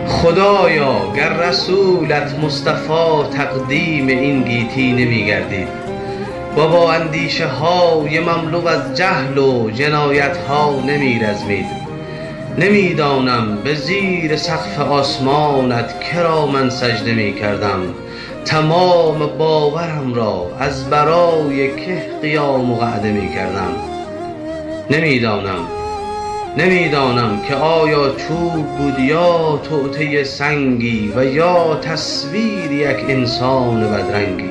خدایا گر رسولت مصطفی تقدیم این گیتی نمی گردید و با اندیشه های مملو از جهل و جنایت ها نمی رزمید. نمیدانم به زیر سقف آسمانت کرا من سجده می کردم، تمام باورم را از برای که قیام و قعده می کردم. نمیدانم که آیا چوب بود یا توطئه سنگی و یا تصویر یک انسان بدرنگی،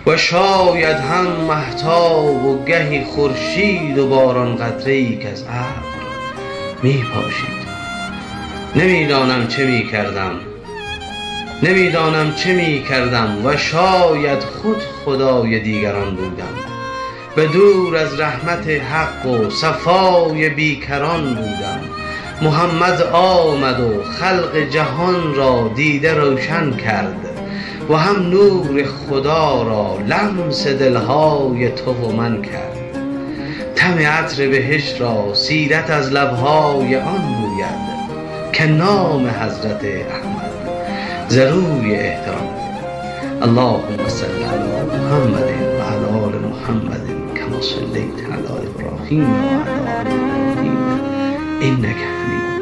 و شاید هم مهتاب و گهی خورشید و باران قطره‌ای که از ابر می پاشید. نمیدانم چه می کردم و شاید خود خدای دیگران بودم. به دور از رحمت حق و صفای بیکران بودم. محمد آمد و خلق جهان را دیده روشن کرد و هم نور خدا را لمس دلهای تو و من کرد. طعم عطر بهشت را سیرت از لبهای آن گوید که نام حضرت احمد ضروری احترام. اللهم صل علی محمد و علی آل محمد كما صليت على إبراهيم وعلى آل إبراهيم إنك حميد